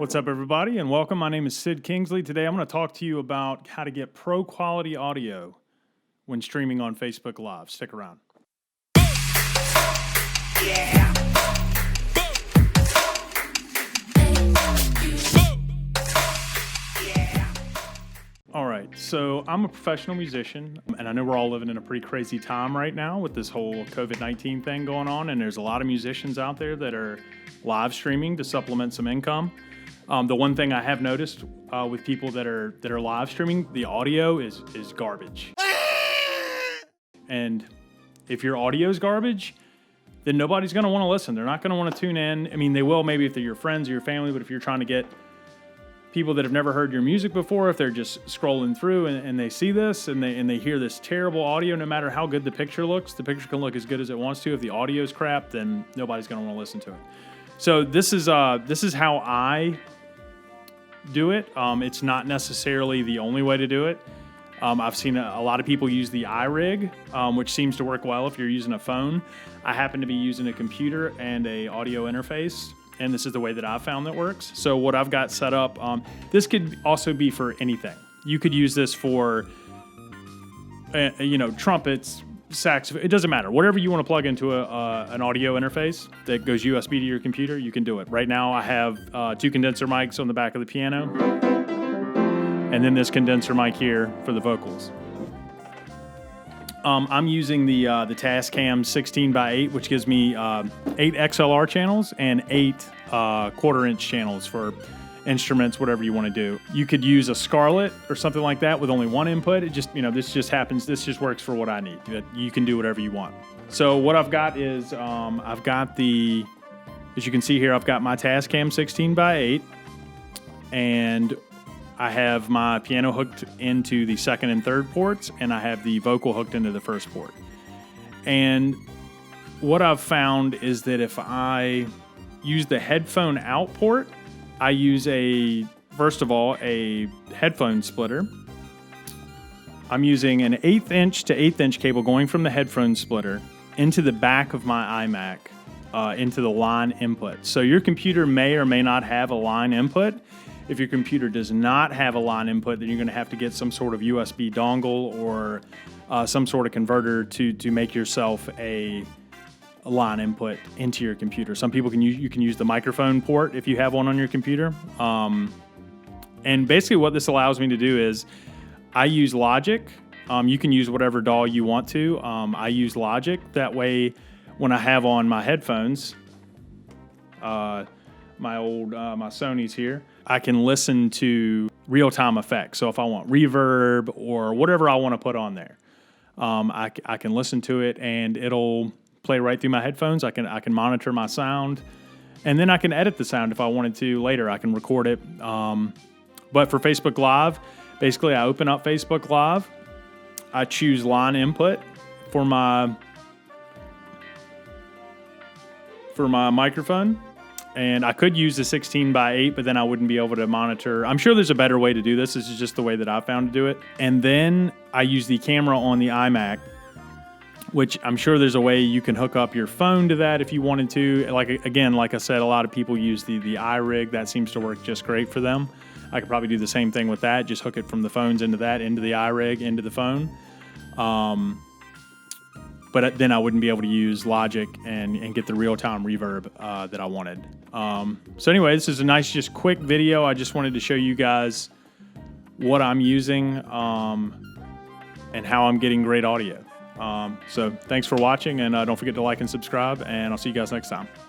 What's up, everybody, and welcome. My name is Sid Kingsley. Today I'm going to talk to you about how to get pro quality audio when streaming on Facebook Live. Stick around. Yeah. All right, so I'm a professional musician, and I know we're all living in a pretty crazy time right now with this whole COVID-19 thing going on, and there's a lot of musicians out there that are live streaming to supplement some income. The one thing I have noticed with people that are live streaming, the audio is garbage. And if your audio is garbage, then nobody's going to want to listen. They're not going to want to tune in. I mean, they will maybe if they're your friends or your family, but if you're trying to get people that have never heard your music before, if they're just scrolling through and they see this and they hear this terrible audio, no matter how good the picture looks, the picture can look as good as it wants to. If the audio is crap, then nobody's going to want to listen to it. So this is how I do it. It's not necessarily the only way to do it. I've seen a lot of people use the iRig, which seems to work well if you're using a phone. I happen to be using a computer and a audio interface, and this is the way that I found that works. So what I've got set up, this could also be for anything. You could use this for, trumpets, saxophone. It doesn't matter. Whatever you want to plug into an audio interface that goes USB to your computer, you can do it. Right now I have 2 condenser mics on the back of the piano, and then this condenser mic here for the vocals. I'm using the Tascam 16x8, which gives me 8 XLR channels and 8 quarter-inch channels for instruments, whatever you want to do. You could use a Scarlett or something like that with only 1 input. It just, this just works for what I need. You can do whatever you want. So what I've got is, I've got as you can see here, I've got my Tascam 16x8, and I have my piano hooked into the second and third ports, and I have the vocal hooked into the first port. And what I've found is that if I use the headphone out port, I use first of all, a headphone splitter. I'm using an 1/8 inch to 1/8 inch cable going from the headphone splitter into the back of my iMac, into the line input. So your computer may or may not have a line input. If your computer does not have a line input, then you're going to have to get some sort of USB dongle or some sort of converter to make yourself a line input into your computer. Some people you can use the microphone port if you have one on your computer. And basically what this allows me to do is I use Logic. You can use whatever DAW you want to. I use Logic. That way when I have on my headphones, my Sony's here, I can listen to real-time effects. So if I want reverb or whatever I want to put on there, I can listen to it and it'll play right through my headphones. I can monitor my sound, and then I can edit the sound if I wanted to later. I can record it. But for Facebook Live, basically I open up Facebook Live. I choose line input for my microphone. And I could use the 16x8, but then I wouldn't be able to monitor. I'm sure there's a better way to do this. This is just the way that I found to do it. And then I use the camera on the iMac, which I'm sure there's a way you can hook up your phone to that if you wanted to. Like I said, a lot of people use the iRig. That seems to work just great for them. I could probably do the same thing with that. Just hook it from the phones into the iRig, into the phone. But then I wouldn't be able to use Logic and get the real-time reverb that I wanted. So anyway, this is a nice, just quick video. I just wanted to show you guys what I'm using and how I'm getting great audio. So thanks for watching, and don't forget to like and subscribe, and I'll see you guys next time.